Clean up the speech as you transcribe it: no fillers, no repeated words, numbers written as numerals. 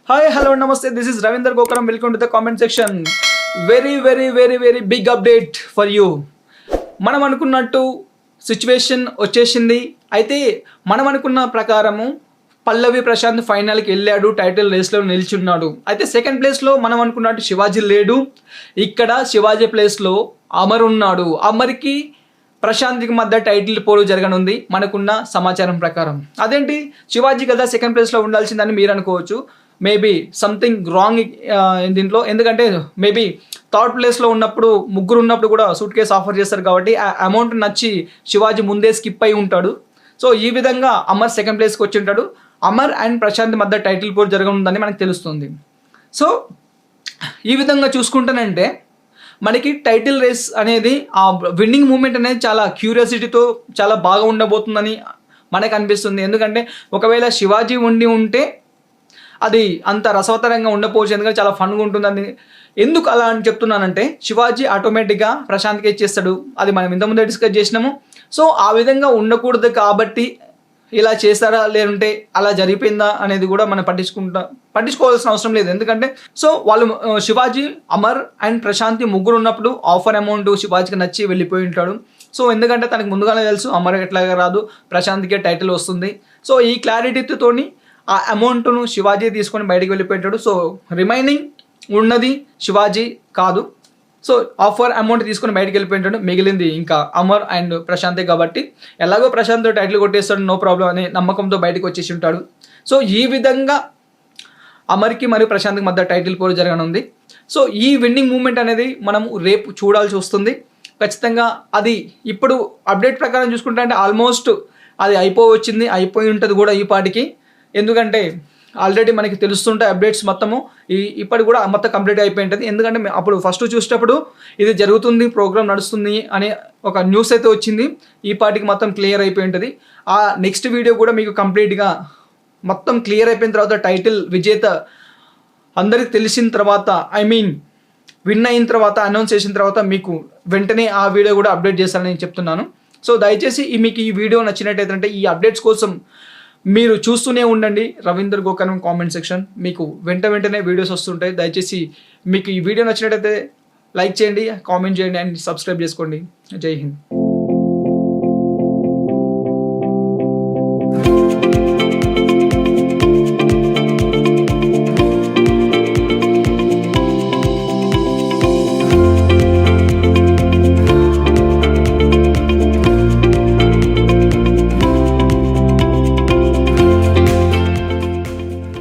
Hi, hello, namaste. This is Ravinder Gokaram. Welcome to the comment section. Very big update for you. మనం అనుకున్నట్టు situation వచ్చేసింది. అయితే మనం అనుకున్న ప్రకారము పల్లవి ప్రశాంత్ ఫైనల్కి వెళ్ళాడు, టైటిల్ రేస్లో నిల్చున్నాడు. అయితే సెకండ్ ప్లేస్లో మనం అనుకున్నట్టు శివాజీ లేడు. ఇక్కడ శివాజీ ప్లేస్లో అమర్ ఉన్నాడు. అమర్కి ప్రశాంత్కి మధ్య టైటిల్ పోరు జరగనుంది మనకున్న సమాచారం ప్రకారం. అదేంటి శివాజీ కదా సెకండ్ ప్లేస్లో ఉండాల్సిందని మీరు అనుకోవచ్చు. మేబీ సంథింగ్ రాంగ్ దీంట్లో. ఎందుకంటే మేబీ థర్డ్ ప్లేస్లో ఉన్నప్పుడు ముగ్గురు ఉన్నప్పుడు కూడా సూట్ కేసు ఆఫర్ చేస్తారు కాబట్టి ఆ అమౌంట్ నచ్చి శివాజీ ముందే స్కిప్ అయి ఉంటాడు. సో ఈ విధంగా అమర్ సెకండ్ ప్లేస్కి వచ్చి ఉంటాడు. అమర్ అండ్ ప్రశాంత్ మధ్య టైటిల్ పోరు జరగనుందని మనకు తెలుస్తుంది. సో ఈ విధంగా చూసుకుంటానంటే మనకి టైటిల్ రేస్ అనేది ఆ విన్నింగ్ మూమెంట్ అనేది చాలా క్యూరియాసిటీతో చాలా బాగా ఉండబోతుందని మనకు అనిపిస్తుంది. ఎందుకంటే ఒకవేళ శివాజీ ఉంటే అది అంత రసవతరంగా ఉండకపోవచ్చు, ఎందుకంటే చాలా ఫన్గా ఉంటుందని. ఎందుకు అలా అని చెప్తున్నానంటే శివాజీ ఆటోమేటిక్గా ప్రశాంత్కి ఇచ్చేస్తాడు. అది మనం ఇంతకుముందే డిస్కస్ చేసినాము. సో ఆ విధంగా ఉండకూడదు కాబట్టి ఇలా చేస్తారా లేదంటే అలా జరిగిపోయిందా అనేది కూడా మనం పట్టించుకోవాల్సిన అవసరం లేదు. ఎందుకంటే సో వాళ్ళు శివాజీ, అమర్ అండ్ ప్రశాంతి ముగ్గురు ఉన్నప్పుడు ఆఫర్ అమౌంట్ శివాజీకి నచ్చి వెళ్ళిపోయి ఉంటాడు. సో ఎందుకంటే తనకు ముందుగానే తెలుసు అమర్ ఎట్లాగా రాదు, ప్రశాంత్కే టైటిల్ వస్తుంది. సో ఈ క్లారిటీతోని ఆ అమౌంట్ను శివాజీ తీసుకొని బయటకు వెళ్ళిపోయింటాడు. సో రిమైనింగ్ ఉన్నది శివాజీ కాదు. సో ఆఫర్ అమౌంట్ తీసుకొని బయటకు వెళ్ళిపోయింటాడు. మిగిలింది ఇంకా అమర్ అండ్ ప్రశాంతే కాబట్టి ఎలాగో ప్రశాంత్ టైటిల్ కొట్టేస్తాడు, నో ప్రాబ్లం అనే నమ్మకంతో బయటకు వచ్చేసి ఉంటాడు. సో ఈ విధంగా అమర్కి మరియు ప్రశాంత్కి మధ్య టైటిల్ పోరు జరగనుంది. సో ఈ విన్నింగ్ మూమెంట్ అనేది మనము రేపు చూడాల్సి వస్తుంది ఖచ్చితంగా. అది ఇప్పుడు అప్డేట్ ప్రకారం చూసుకుంటే అంటే ఆల్మోస్ట్ అది అయిపోయి ఉంటుంది కూడా ఈ పాటికి. ఎందుకంటే ఆల్రెడీ మనకి తెలుస్తుంటే అప్డేట్స్ మొత్తము ఇప్పటికి కూడా మొత్తం కంప్లీట్ అయిపోయి ఉంటుంది. ఎందుకంటే అప్పుడు ఫస్ట్ చూసేటప్పుడు ఇది జరుగుతుంది, ప్రోగ్రామ్ నడుస్తుంది అనే ఒక న్యూస్ అయితే వచ్చింది. ఈ పాటికి మొత్తం క్లియర్ అయిపోయి ఉంటుంది. ఆ నెక్స్ట్ వీడియో కూడా మీకు కంప్లీట్గా మొత్తం క్లియర్ అయిపోయిన తర్వాత టైటిల్ విజేత అందరికి తెలిసిన తర్వాత విన్ అయిన తర్వాత అనౌన్స్ చేసిన తర్వాత మీకు వెంటనే ఆ వీడియో కూడా అప్డేట్ చేస్తానని నేను చెప్తున్నాను. సో దయచేసి మీకు ఈ వీడియో నచ్చినట్టయితే ఈ అప్డేట్స్ కోసం మీరు చూస్తూనే ఉండండి రవీందర్ గోకర్ణం కామెంట్ సెక్షన్. మీకు వెంటనే వీడియోస్ వస్తుంటాయి. దయచేసి మీకు ఈ వీడియో నచ్చినట్టయితే లైక్ చేయండి, కామెంట్ చేయండి అండ్ సబ్స్క్రైబ్ చేసుకోండి. జై హింద్.